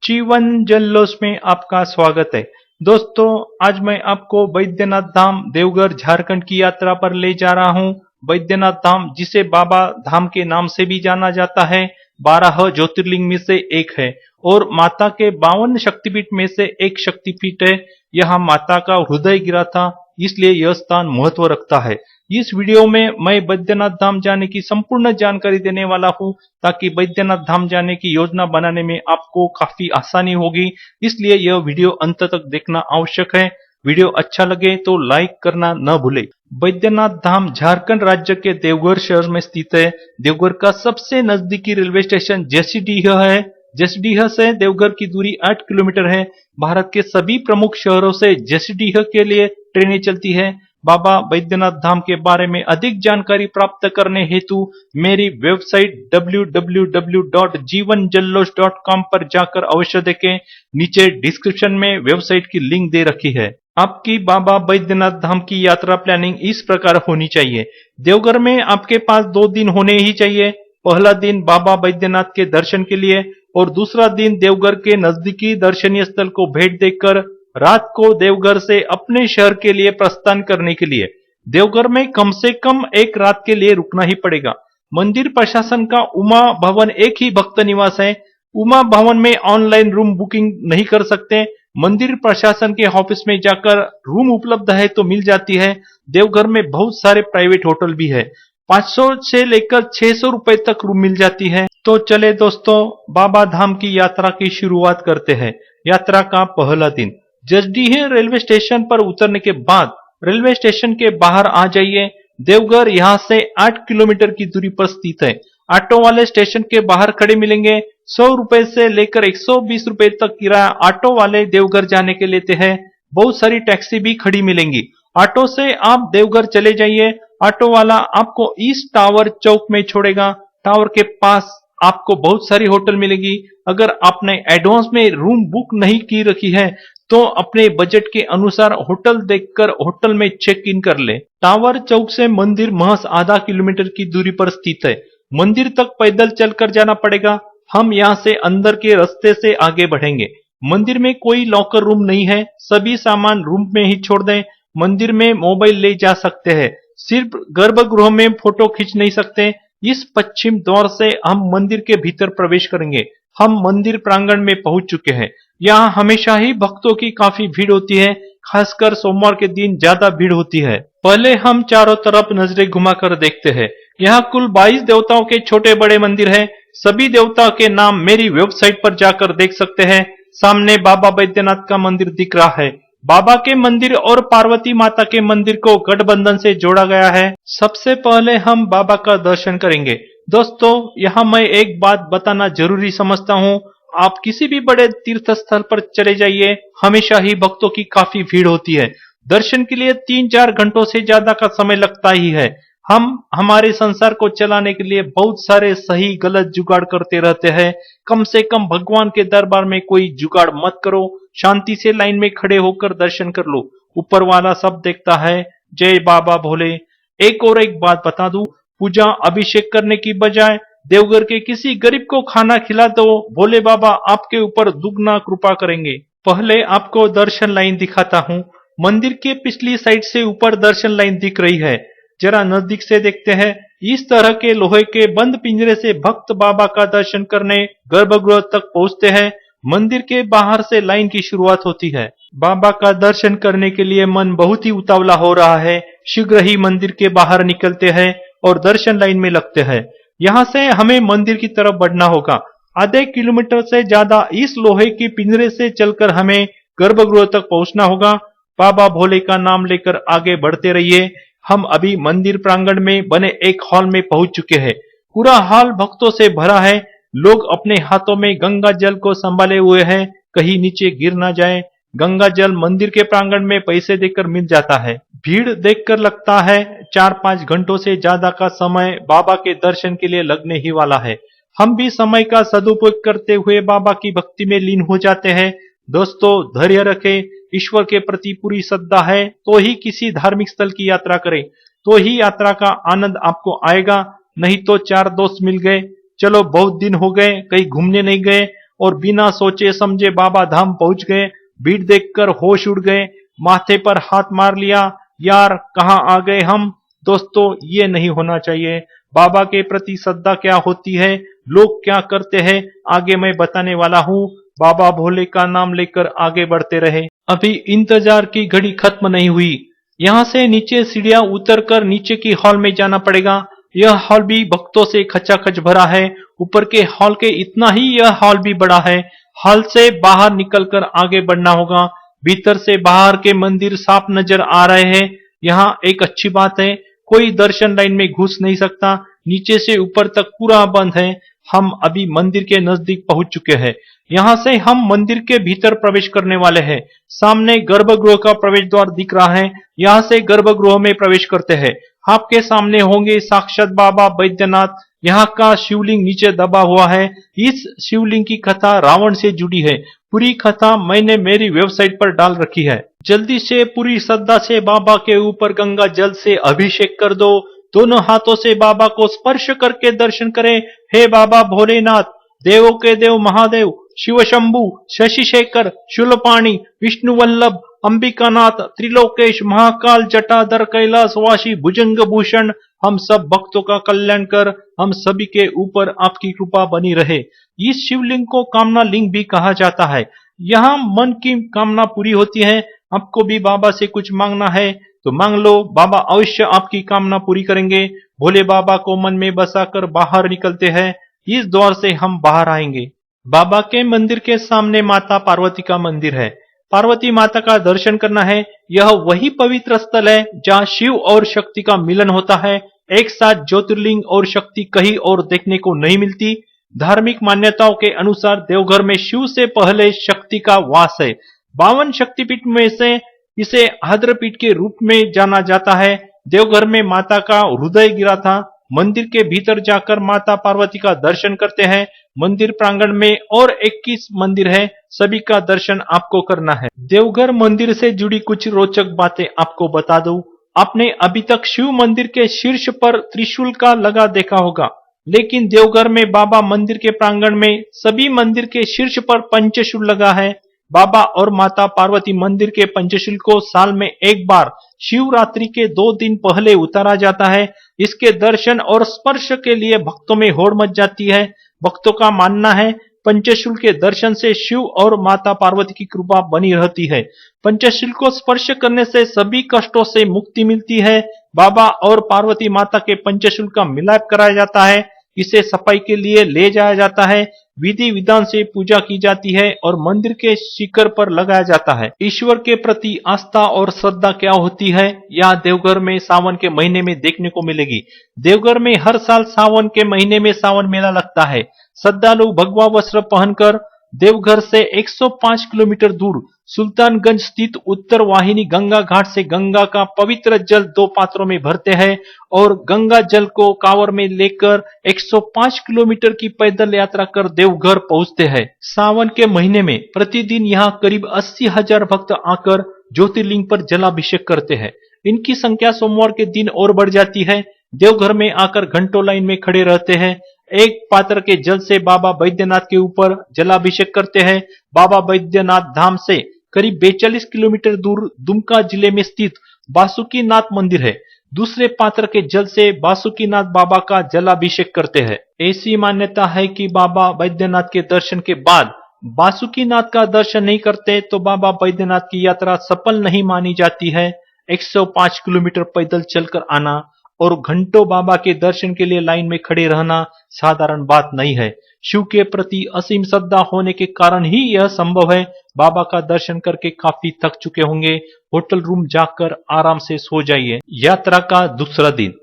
जीवन जल्लोष में आपका स्वागत है। दोस्तों, आज मैं आपको बैद्यनाथ धाम देवघर झारखंड की यात्रा पर ले जा रहा हूं। बैद्यनाथ धाम, जिसे बाबा धाम के नाम से भी जाना जाता है, 12 ज्योतिर्लिंग में से एक है और माता के 52 शक्तिपीठ में से एक शक्तिपीठ है। यहाँ माता का हृदय गिरा था, इसलिए यह स्थान महत्व रखता है। इस वीडियो में मैं बैद्यनाथ धाम जाने की संपूर्ण जानकारी देने वाला हूं, ताकि बैद्यनाथ धाम जाने की योजना बनाने में आपको काफी आसानी होगी। इसलिए यह वीडियो अंत तक देखना आवश्यक है। वीडियो अच्छा लगे तो लाइक करना न भूले। बैद्यनाथ धाम झारखंड राज्य के देवघर शहर में स्थित है। देवघर का सबसे नजदीकी रेलवे स्टेशन जसीडीह है। जसीडीह से देवघर की दूरी 8 किलोमीटर है। भारत के सभी प्रमुख शहरों से जसीडीह के लिए ट्रेनें चलती है। बाबा बैद्यनाथ धाम के बारे में अधिक जानकारी प्राप्त करने हेतु मेरी वेबसाइट www.jivanjallosh.com पर जाकर अवश्य देखें। नीचे डिस्क्रिप्शन में वेबसाइट की लिंक दे रखी है। आपकी बाबा बैद्यनाथ धाम की यात्रा प्लानिंग इस प्रकार होनी चाहिए। देवघर में आपके पास 2 दिन होने ही चाहिए। पहला दिन बाबा बैद्यनाथ के दर्शन के लिए और दूसरा दिन देवघर के नजदीकी दर्शनीय स्थल को भेंट देकर रात को देवघर से अपने शहर के लिए प्रस्थान करने के लिए। देवघर में कम से कम एक रात के लिए रुकना ही पड़ेगा। मंदिर प्रशासन का उमा भवन एक ही भक्त निवास है। उमा भवन में ऑनलाइन रूम बुकिंग नहीं कर सकते। मंदिर प्रशासन के ऑफिस में जाकर रूम उपलब्ध है तो मिल जाती है। देवघर में बहुत सारे प्राइवेट होटल भी है। 500 से लेकर 600 रुपए तक रूम मिल जाती है। तो चले दोस्तों, बाबा धाम की यात्रा की शुरुआत करते हैं। यात्रा का पहला दिन। जसीडीह रेलवे स्टेशन पर उतरने के बाद रेलवे स्टेशन के बाहर आ जाइए। देवघर यहां से 8 किलोमीटर की दूरी पर स्थित है। ऑटो वाले स्टेशन के बाहर खड़े मिलेंगे। 100 रुपए से लेकर 120 रुपए तक किराया ऑटो वाले देवघर जाने के लेते हैं। बहुत सारी टैक्सी भी खड़ी मिलेंगी। ऑटो से आप देवघर चले जाइए। ऑटो वाला आपको ईस्ट टावर चौक में छोड़ेगा। टावर के पास आपको बहुत सारी होटल मिलेगी। अगर आपने एडवांस में रूम बुक नहीं की रखी है तो अपने बजट के अनुसार होटल देखकर होटल में चेक इन कर ले। टावर चौक से मंदिर महज आधा किलोमीटर की दूरी पर स्थित है। मंदिर तक पैदल चलकर जाना पड़ेगा। हम यहां से अंदर के रास्ते से आगे बढ़ेंगे। मंदिर में कोई लॉकर रूम नहीं है। सभी सामान रूम में ही छोड़ दें। मंदिर में मोबाइल ले जा सकते हैं, सिर्फ गर्भगृह में फोटो खींच नहीं सकते। इस पश्चिम द्वार से हम मंदिर के भीतर प्रवेश करेंगे। हम मंदिर प्रांगण में पहुंच चुके हैं। यहाँ हमेशा ही भक्तों की काफी भीड़ होती है। खासकर सोमवार के दिन ज्यादा भीड़ होती है। पहले हम चारों तरफ नजरें घुमाकर देखते हैं। यहाँ कुल 22 देवताओं के छोटे बड़े मंदिर हैं। सभी देवताओं के नाम मेरी वेबसाइट पर जाकर देख सकते हैं। सामने बाबा बैद्यनाथ का मंदिर दिख रहा है। बाबा के मंदिर और पार्वती माता के मंदिर को गठबंधन से जोड़ा गया है। सबसे पहले हम बाबा का दर्शन करेंगे। दोस्तों, यहाँ मैं एक बात बताना जरूरी समझता हूँ। आप किसी भी बड़े तीर्थ स्थल पर चले जाइए, हमेशा ही भक्तों की काफी भीड़ होती है। दर्शन के लिए 3-4 घंटों से ज्यादा का समय लगता ही है। हम हमारे संसार को चलाने के लिए बहुत सारे सही गलत जुगाड़ करते रहते हैं। कम से कम भगवान के दरबार में कोई जुगाड़ मत करो। शांति से लाइन में खड़े होकर दर्शन कर लो। ऊपर वाला सब देखता है। जय बाबा भोले। एक बात बता दूं, पूजा अभिषेक करने की बजाय देवघर के किसी गरीब को खाना खिला दो, भोले बाबा आपके ऊपर दुगना कृपा करेंगे। पहले आपको दर्शन लाइन दिखाता हूँ। मंदिर के पिछली साइड से ऊपर दर्शन लाइन दिख रही है। जरा नजदीक से देखते हैं। इस तरह के लोहे के बंद पिंजरे से भक्त बाबा का दर्शन करने गर्भगृह तक पहुंचते हैं। मंदिर के बाहर से लाइन की शुरुआत होती है। बाबा का दर्शन करने के लिए मन बहुत ही उतावला हो रहा है। शीघ्र ही मंदिर के बाहर निकलते हैं और दर्शन लाइन में लगते हैं। यहाँ से हमें मंदिर की तरफ बढ़ना होगा। आधे किलोमीटर से ज्यादा इस लोहे की पिंजरे से चलकर हमें गर्भगृह तक पहुंचना होगा। बाबा भोले का नाम लेकर आगे बढ़ते रहिए। हम अभी मंदिर प्रांगण में बने एक हॉल में पहुंच चुके हैं। पूरा हॉल भक्तों से भरा है। लोग अपने हाथों में गंगा जल को संभाले हुए हैं, कहीं नीचे गिर ना जाए। गंगा जल मंदिर के प्रांगण में पैसे देकर मिल जाता है। भीड़ देखकर लगता है 4-5 घंटों से ज्यादा का समय बाबा के दर्शन के लिए लगने ही वाला है। हम भी समय का सदुपयोग करते हुए बाबा की भक्ति में लीन हो जाते हैं। दोस्तों, धैर्य रखें। ईश्वर के प्रति पूरी श्रद्धा है तो ही किसी धार्मिक स्थल की यात्रा करें, तो ही यात्रा का आनंद आपको आएगा। नहीं तो 4 दोस्त मिल गए, चलो बहुत दिन हो गए कहीं घूमने नहीं गए, और बिना सोचे समझे बाबा धाम पहुंच गए। भीड़ देखकर होश उड़ गए, माथे पर हाथ मार लिया, यार कहाँ आ गए हम। दोस्तों, ये नहीं होना चाहिए। बाबा के प्रति श्रद्धा क्या होती है, लोग क्या करते हैं, आगे मैं बताने वाला हूँ। बाबा भोले का नाम लेकर आगे बढ़ते रहे। अभी इंतजार की घड़ी खत्म नहीं हुई। यहाँ से नीचे सीढ़ियां उतरकर नीचे की हॉल में जाना पड़ेगा। यह हॉल भी भक्तों से खचाखच भरा है। ऊपर के हॉल के इतना ही यह हॉल भी बड़ा है। हॉल से बाहर निकलकर आगे बढ़ना होगा। भीतर से बाहर के मंदिर साफ नजर आ रहे हैं। यहाँ एक अच्छी बात है, कोई दर्शन लाइन में घुस नहीं सकता। नीचे से ऊपर तक पूरा बंद है। हम अभी मंदिर के नजदीक पहुंच चुके हैं। यहाँ से हम मंदिर के भीतर प्रवेश करने वाले हैं। सामने गर्भगृह का प्रवेश द्वार दिख रहा है। यहाँ से गर्भगृह में प्रवेश करते हैं। आपके सामने होंगे साक्षात बाबा बैद्यनाथ। यहाँ का शिवलिंग नीचे दबा हुआ है। इस शिवलिंग की कथा रावण से जुड़ी है। पूरी कथा मैंने मेरी वेबसाइट पर डाल रखी है। जल्दी से पूरी श्रद्धा से बाबा के ऊपर गंगा जल से अभिषेक कर दो। दोनों हाथों से बाबा को स्पर्श करके दर्शन करें। हे बाबा भोलेनाथ, देवों के देव महादेव, शिव शंभु, शशि शेखर, शूलपाणी, विष्णु वल्लभ, अंबिकानाथ, त्रिलोकेश, महाकाल, जटाधर, कैलाशवासी, भुजंग भूषण, हम सब भक्तों का कल्याण कर हम सभी के ऊपर आपकी कृपा बनी रहे। इस शिवलिंग को कामना लिंग भी कहा जाता है। यहाँ मन की कामना पूरी होती है। आपको भी बाबा से कुछ मांगना है तो मांग लो, बाबा अवश्य आपकी कामना पूरी करेंगे। भोले बाबा को मन में बसाकर बाहर निकलते हैं। इस द्वार से हम बाहर आएंगे। बाबा के मंदिर के सामने माता पार्वती का मंदिर है। पार्वती माता का दर्शन करना है। यह वही पवित्र स्थल है जहाँ शिव और शक्ति का मिलन होता है। एक साथ ज्योतिर्लिंग और शक्ति कहीं और देखने को नहीं मिलती। धार्मिक मान्यताओं के अनुसार देवघर में शिव से पहले शक्ति का वास है। 52 शक्तिपीठ में से इसे आद्रपीठ के रूप में जाना जाता है। देवघर में माता का हृदय गिरा था। मंदिर के भीतर जाकर माता पार्वती का दर्शन करते हैं। मंदिर प्रांगण में और 21 मंदिर है, सभी का दर्शन आपको करना है। देवघर मंदिर से जुड़ी कुछ रोचक बातें आपको बता दूं। आपने अभी तक शिव मंदिर के शीर्ष पर त्रिशूल का लगा देखा होगा, लेकिन देवघर में बाबा मंदिर के प्रांगण में सभी मंदिर के शीर्ष पर पंचशूल लगा है। बाबा और माता पार्वती मंदिर के पंचशूल को साल में एक बार शिवरात्रि के 2 दिन पहले उतारा जाता है। इसके दर्शन और स्पर्श के लिए भक्तों में होड़ मच जाती है। भक्तों का मानना है पंचशूल के दर्शन से शिव और माता पार्वती की कृपा बनी रहती है। पंचशूल को स्पर्श करने से सभी कष्टों से मुक्ति मिलती है। बाबा और पार्वती माता के पंचशूल का मिलाप कराया जाता है। इसे सफाई के लिए ले जाया जाता है। विधि विधान से पूजा की जाती है और मंदिर के शिखर पर लगाया जाता है। ईश्वर के प्रति आस्था और श्रद्धा क्या होती है, यह देवघर में सावन के महीने में देखने को मिलेगी। देवघर में हर साल सावन के महीने में सावन मेला लगता है। श्रद्धालु भगवा वस्त्र पहनकर देवघर से 105 किलोमीटर दूर सुल्तानगंज स्थित उत्तर वाहिनी गंगा घाट से गंगा का पवित्र जल 2 पात्रों में भरते हैं और गंगा जल को कांवर में लेकर 105 किलोमीटर की पैदल यात्रा कर देवघर पहुंचते हैं। सावन के महीने में प्रतिदिन यहाँ करीब 80,000 भक्त आकर ज्योतिर्लिंग पर जलाभिषेक करते हैं। इनकी संख्या सोमवार के दिन और बढ़ जाती है। देवघर में आकर घंटों लाइन में खड़े रहते हैं। एक पात्र के जल से बाबा बैद्यनाथ के ऊपर जलाभिषेक करते हैं। बाबा बैद्यनाथ धाम से करीब 42 किलोमीटर दूर दुमका जिले में स्थित बासुकीनाथ मंदिर है। दूसरे पात्र के जल से बासुकीनाथ बाबा का जलाभिषेक करते हैं। ऐसी मान्यता है कि बाबा बैद्यनाथ के दर्शन के बाद बासुकीनाथ का दर्शन नहीं करते तो बाबा बैद्यनाथ की यात्रा सफल नहीं मानी जाती है। 105 किलोमीटर पैदल चलकर आना और घंटों बाबा के दर्शन के लिए लाइन में खड़े रहना साधारण बात नहीं है। शिव के प्रति असीम श्रद्धा होने के कारण ही यह संभव है। बाबा का दर्शन करके काफी थक चुके होंगे, होटल रूम जाकर आराम से सो जाइए। यात्रा का दूसरा दिन।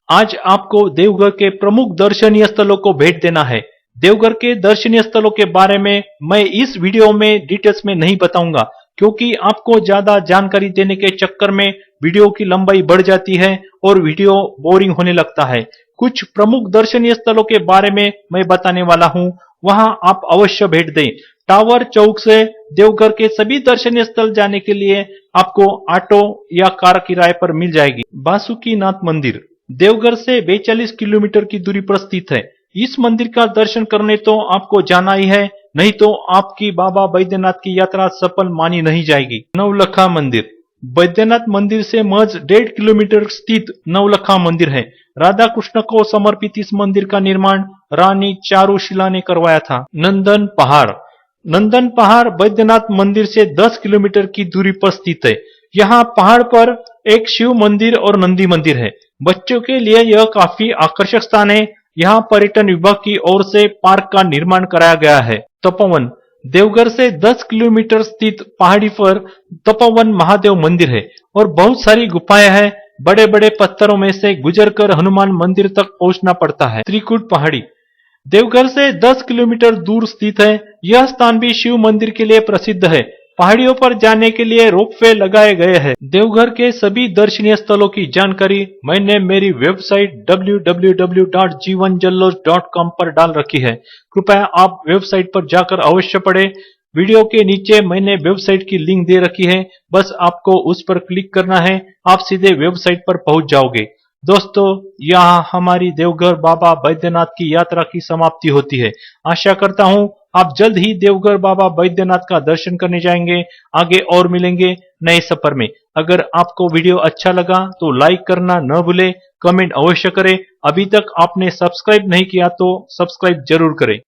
आज आपको देवघर के प्रमुख दर्शनीय स्थलों को भेंट देना है। देवघर के दर्शनीय स्थलों के बारे में मैं इस वीडियो में डिटेल्स में नहीं बताऊंगा, क्योंकि आपको ज्यादा जानकारी देने के चक्कर में वीडियो की लंबाई बढ़ जाती है और वीडियो बोरिंग होने लगता है। कुछ प्रमुख दर्शनीय स्थलों के बारे में मैं बताने वाला हूं, वहां आप अवश्य भेंट दें। टावर चौक से देवघर के सभी दर्शनीय स्थल जाने के लिए आपको ऑटो या कार किराए पर मिल जाएगी। बासुकीनाथ मंदिर देवघर से 42 किलोमीटर की दूरी पर स्थित है। इस मंदिर का दर्शन करने तो आपको जाना ही है। नहीं तो आपकी बाबा बैद्यनाथ की यात्रा सफल मानी नहीं जाएगी। नवलखा मंदिर। बैद्यनाथ मंदिर से महज 1.5 किलोमीटर स्थित नवलखा मंदिर है। राधा कृष्ण को समर्पित इस मंदिर का निर्माण रानी चारुशिला ने करवाया था। नंदन पहाड़। नंदन पहाड़ बैद्यनाथ मंदिर से 10 किलोमीटर की दूरी पर स्थित है। यहाँ पहाड़ पर एक शिव मंदिर और नंदी मंदिर है। बच्चों के लिए यह काफी आकर्षक स्थान है। यहाँ पर्यटन विभाग की ओर से पार्क का निर्माण कराया गया है। तपोवन। देवघर से 10 किलोमीटर स्थित पहाड़ी पर तपोवन महादेव मंदिर है और बहुत सारी गुफाएं हैं। बड़े बड़े पत्थरों में से गुजरकर हनुमान मंदिर तक पहुंचना पड़ता है। त्रिकुट पहाड़ी। देवघर से 10 किलोमीटर दूर स्थित है। यह स्थान भी शिव मंदिर के लिए प्रसिद्ध है। पहाड़ियों पर जाने के लिए रोपवे लगाए गए हैं। देवघर के सभी दर्शनीय स्थलों की जानकारी मैंने मेरी वेबसाइट www.jivanjallos.com पर डाल रखी है। कृपया आप वेबसाइट पर जाकर अवश्य पढ़ें। वीडियो के नीचे मैंने वेबसाइट की लिंक दे रखी है, बस आपको उस पर क्लिक करना है, आप सीधे वेबसाइट पर पहुंच जाओगे। दोस्तों, यहाँ हमारी देवघर बाबा बैद्यनाथ की यात्रा की समाप्ति होती है। आशा करता हूँ आप जल्द ही देवघर बाबा बैद्यनाथ का दर्शन करने जाएंगे। आगे और मिलेंगे नए सफर में। अगर आपको वीडियो अच्छा लगा तो लाइक करना न भूले, कमेंट अवश्य करें। अभी तक आपने सब्सक्राइब नहीं किया तो सब्सक्राइब जरूर करें।